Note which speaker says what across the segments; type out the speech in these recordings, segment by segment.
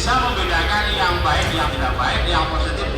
Speaker 1: bisa membedakan yang baik, yang tidak baik, yang positif,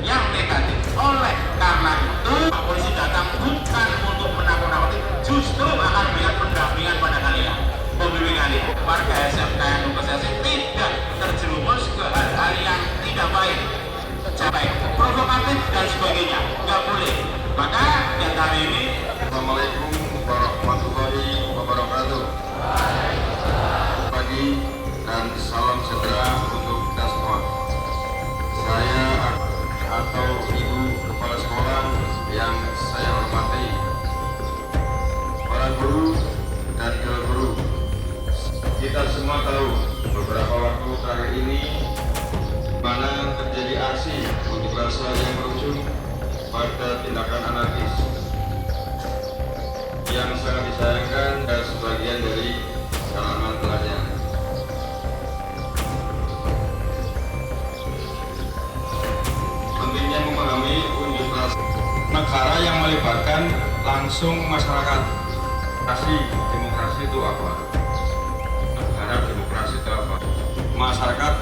Speaker 1: yang negatif. Oleh karena itu, polisi datang bukan untuk menakut-nakuti, justru akan memberikan pendampingan pada kalian, pembimbing kalian. Warga SMK yang berprestasi tidak terjerumus ke hal-hal yang tidak baik, provokatif dan sebagainya, nggak boleh. Maka yang kali ini,
Speaker 2: Assalamualaikum warahmatullahi wabarakatuh. Pagi dan salam sejahtera untuk kita semua. Saya atau Ibu Kepala Sekolah yang saya hormati, para guru dan guru. Kita semua tahu beberapa waktu terakhir ini mana terjadi aksi unjuk rasa yang berujung pada tindakan anarkis yang sangat disayangkan dan sebagian dari kalangan pelajar. Pentingnya memahami unjuk rasa negara yang melibatkan langsung masyarakat. Demokrasi itu apa? Negara demokrasi itu apa? Masyarakat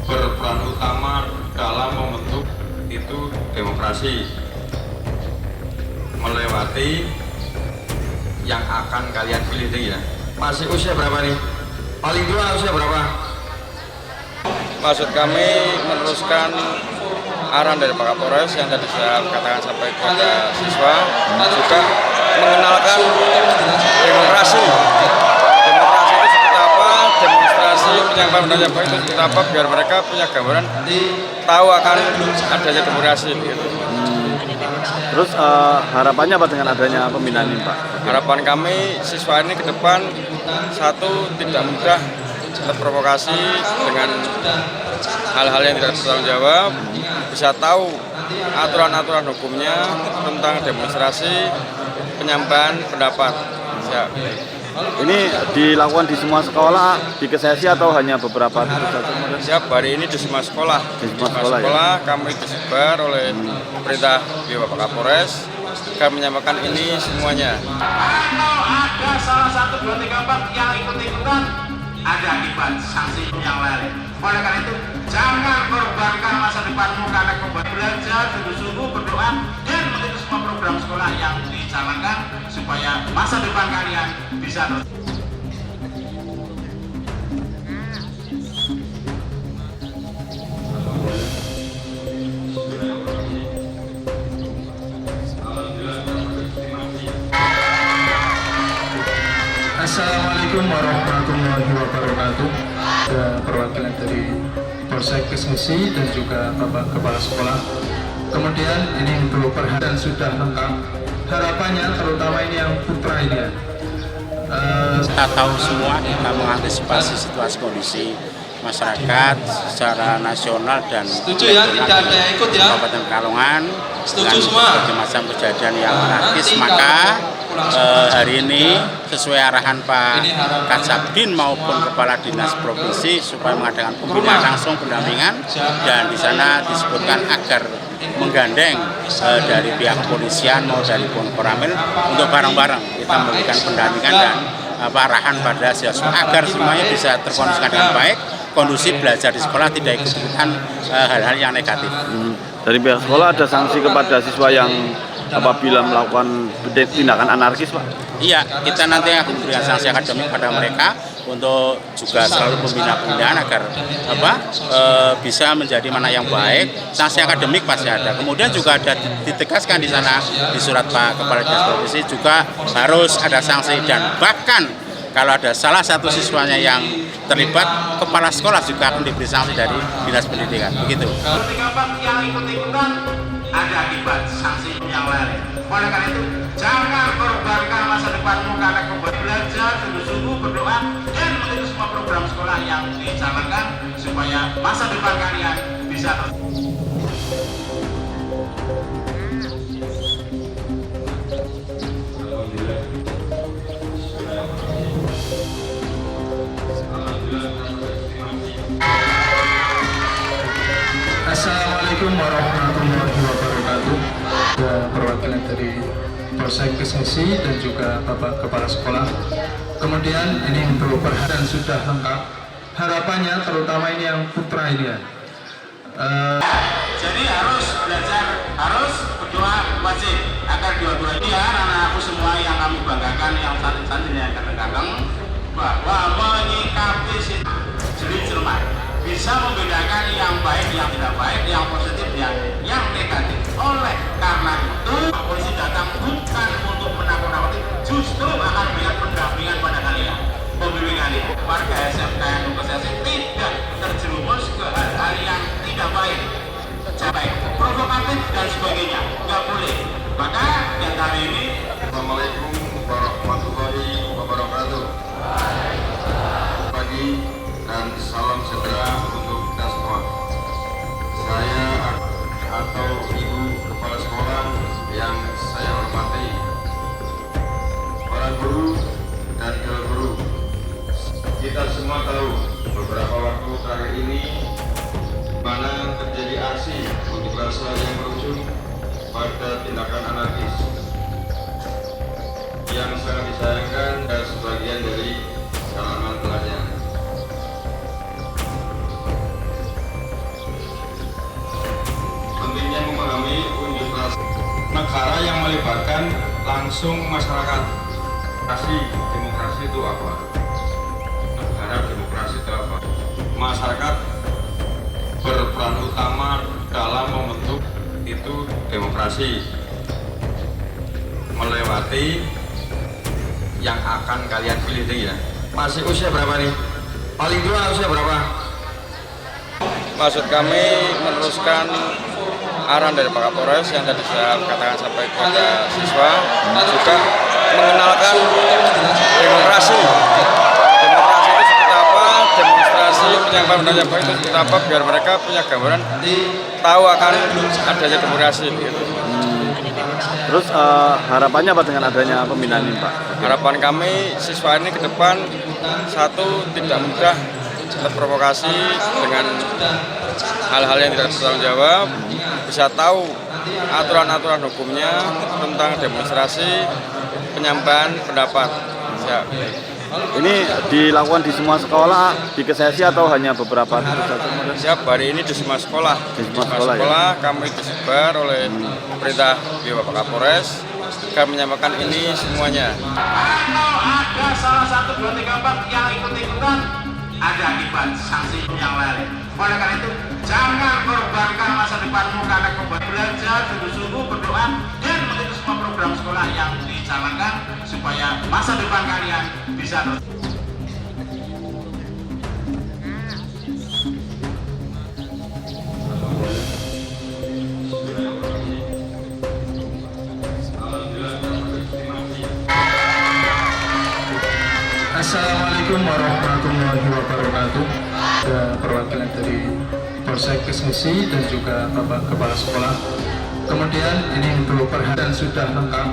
Speaker 2: berperan utama dalam membentuk itu demokrasi, melewati yang akan kalian pilih nih ya. Masih usia berapa nih? Paling tua usia berapa?
Speaker 3: Maksud kami meneruskan arahan dari Pak Kapolres yang tadi saya katakan sampai kepada siswa, dan juga mengenalkan demokrasi. Demokrasi itu seperti apa, demonstrasi penyampaian pendapat itu seperti apa, biar mereka punya gambaran tahu akan adanya demokrasi. Gitu.
Speaker 4: Terus harapannya apa dengan adanya pembinaan ini, Pak?
Speaker 3: Harapan kami siswa ini ke depan, satu, tidak mudah terprovokasi dengan hal-hal yang tidak bertanggung jawab, bisa tahu aturan-aturan hukumnya tentang demonstrasi, penyampaian pendapat. Siap.
Speaker 4: Ini dilakukan di semua sekolah, di KSSI atau hanya beberapa titik saja?
Speaker 3: Siap, hari ini di semua sekolah.
Speaker 4: Di semua sekolah, ya?
Speaker 3: Kami disebar oleh perintah Bapak Kapolres, kami menyampaikan ini semuanya.
Speaker 1: kalau ada salah satu, dua, tiga, empat yang ikut-ikutan, ada akibat sanksi yang lain. Oleh karena itu, jangan korbankan masa depanmu karena kembali belajar, sungguh-sungguh berdoa, dan mengikuti semua program sekolah yang dijalankan supaya masa depan kalian bisa terus.
Speaker 5: Assalamualaikum warahmatullahi wabarakatuh. Ada perwakilan dari Polsek KSSI dan juga Bapak Kepala Sekolah. Kemudian ini untuk perhatian sudah lengkap. Harapannya terutama ini yang putra ini ya.
Speaker 6: Kita tahu semua, kita mengantisipasi situasi kondisi masyarakat secara nasional dan
Speaker 5: Setuju ya, tidak ada yang ikut ya.
Speaker 6: Kabupaten Pekalongan
Speaker 5: Setuju
Speaker 6: dengan
Speaker 5: semua.
Speaker 6: berbagai macam kejadian yang anarkis, maka hari ini sesuai arahan Pak Kasabdin maupun Kepala Dinas Provinsi supaya mengadakan pembinaan langsung pendampingan, dan di sana disebutkan agar menggandeng dari pihak kepolisian maupun dari Koramil untuk bareng-bareng kita memberikan pendampingan dan arahan pada siswa agar semuanya bisa terkondisikan dengan baik, kondusif belajar di sekolah, tidak ikut-ikutan hal-hal yang negatif.
Speaker 4: Dari pihak sekolah ada sanksi kepada siswa yang apabila melakukan tindakan anarkis, Pak?
Speaker 6: Iya, kita nanti akan memberikan sanksi akademik pada mereka untuk juga selalu pembinaan agar bisa menjadi mana yang baik. Sanksi akademik pasti ada. Kemudian juga ada ditegaskan di sana di surat Pak Kepala Dinas Provinsi juga harus ada sanksi, dan bahkan kalau ada salah satu siswanya yang terlibat, kepala sekolah juga akan diberi sanksi dari Dinas Pendidikan. Begitu.
Speaker 1: Kalau 34 yang ikut-ikutan, ada akibat sanksi yang lain. Oleh karena itu, jangan korbankan masa depanmu karena kembali belajar, sungguh-sungguh berdoa, dan mengikuti semua program sekolah yang dijalankan supaya masa depan kalian bisa terus.
Speaker 5: Assalamualaikum warahmatullahi wabarakatuh. Ada perwakilan dari Polsek KSSI dan juga Bapak Kepala Sekolah. Kemudian ini untuk perhatian sudah lengkap. harapannya terutama ini yang putra ini ya.
Speaker 1: Jadi harus belajar, harus berdoa wajib agar dua-duanya anak-anakku semua yang kami banggakan, yang santri-santri yang kadang-kadang bahwa menyikapi jadi cermat, bisa membedakan yang baik, yang tidak baik, yang positif, yang negatif. Oleh karena itu polisi datang bukan untuk menakut-nakuti, justru akan memberikan pendampingan pada kalian, pembimbing kalian. Warga SMK yang berprestasi tidak terjerumus ke hal-hal yang tidak baik, baik, provokatif dan sebagainya, nggak boleh. Maka yang hari ini,
Speaker 2: Assalamualaikum warahmatullahi wabarakatuh. Pagi dan salam sejahtera untuk kita semua. Saya atau Ibu Kepala Sekolah yang saya hormati, para guru dan guru. Kita semua tahu beberapa waktu terakhir ini mana terjadi aksi unjuk rasa yang berujung pada tindakan anarkis yang sangat disayangkan dan sebagian dari kalangan pelajar. Pentingnya memahami unjuk rasa negara yang melibatkan langsung masyarakat. Demokrasi itu apa? Negara demokrasi itu apa? Masyarakat berperan utama dalam membentuk itu demokrasi, melewati yang akan kalian pilih ya. Masih usia berapa nih? Paling tua usia berapa?
Speaker 3: Maksud kami meneruskan arahan dari Pak Kapolres yang tadi saya katakan sampai kepada siswa, juga mengenalkan demokrasi. Demokrasi itu seperti apa, demonstrasi, penyampaian pendapat itu seperti apa, biar mereka punya gambaran tahu akan adanya demokrasi gitu.
Speaker 4: Terus harapannya apa dengan adanya pembinaan ini, Pak?
Speaker 3: Harapan kami siswa ini ke depan, satu, tidak mudah terprovokasi dengan hal-hal yang tidak bertanggung jawab, bisa tahu aturan-aturan hukumnya tentang demonstrasi, penyampaian pendapat. Siap.
Speaker 4: Ini dilakukan di semua sekolah, di KSSI atau hanya beberapa saja?
Speaker 3: Siap, hari ini di semua sekolah.
Speaker 4: Di semua sekolah, ya?
Speaker 3: Kami disebar oleh perintah Bapak Kapolres, kami menyampaikan ini semuanya.
Speaker 1: kalau ada salah satu, dua, tiga, empat yang ikut-ikutan, ada akibat sanksi yang lain. Oleh karena itu, jangan korbankan masa depanmu karena korban. Belajar, sungguh-sungguh berdoa dan mengikuti semua program sekolah yang dicanangkan supaya masa depan kalian bisa terus.
Speaker 5: Assalamualaikum warahmatullahi wabarakatuh. Ada perwakilan dari Polsek KSSI dan juga Bapak Kepala Sekolah. Kemudian ini untuk perhatian sudah lengkap.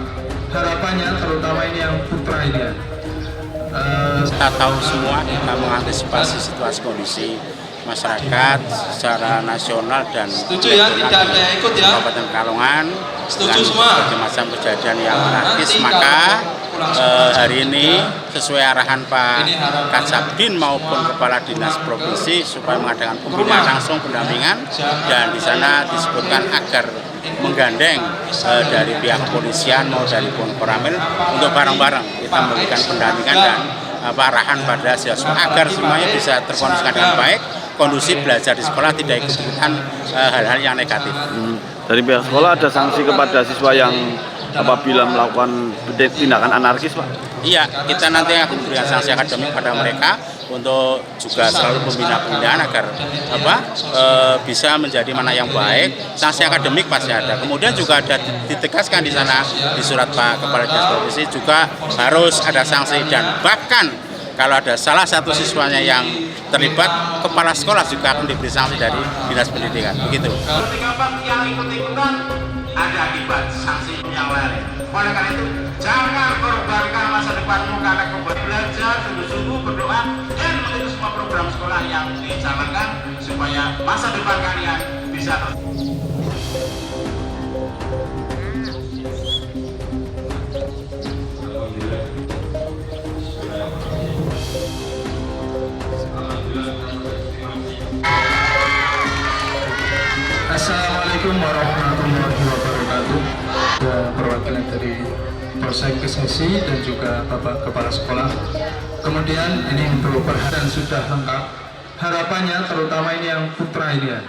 Speaker 5: Harapannya terutama ini yang putra ini ya.
Speaker 6: Kita tahu semua kita mengantisipasi situasi kondisi masyarakat secara nasional dan
Speaker 7: setuju ya, tidak ada yang ikut ya.
Speaker 6: Kabupaten Pekalongan
Speaker 7: Setuju
Speaker 6: dengan
Speaker 7: semua.
Speaker 6: berbagai macam kejadian yang anarkis, maka hari ini sesuai arahan Pak Kasabdin maupun Kepala Dinas Provinsi supaya mengadakan pembinaan langsung pendampingan, dan di sana disebutkan agar menggandeng dari pihak kepolisian maupun dari Koramil untuk bareng-bareng kita memberikan pendampingan dan arahan pada siswa agar semuanya bisa terkondisikan dengan baik, kondusif belajar di sekolah, tidak ikut-ikutan hal-hal yang negatif.
Speaker 4: Dari pihak sekolah ada sanksi kepada siswa yang apabila melakukan tindakan anarkis, Pak?
Speaker 6: Iya, kita nanti akan memberikan sanksi akademik pada mereka untuk juga selalu pembinaan agar bisa menjadi mana yang baik. Sanksi akademik pasti ada. Kemudian juga ada ditegaskan di sana di surat Pak Kepala Dinas Provinsi juga harus ada sanksi, dan bahkan kalau ada salah satu siswanya yang terlibat, kepala sekolah juga akan diberi sanksi dari Dinas Pendidikan. Begitu.
Speaker 1: Kalau 34 yang ikut-ikutan, ada akibat sanksi yang lain. Oleh karena itu, jangan korbankan masa depanmu karena korban. Belajar, sungguh-sungguh berdoa dan mengikuti semua program sekolah yang dicanangkan supaya masa depan kalian bisa terus.
Speaker 5: Assalamualaikum warahmatullahi wabarakatuh. Ada perwakilan dari Polsek Kesngesi dan juga Bapak Kepala Sekolah. Kemudian ini untuk perhatian sudah lengkap. Harapannya terutama ini yang putra ini ya.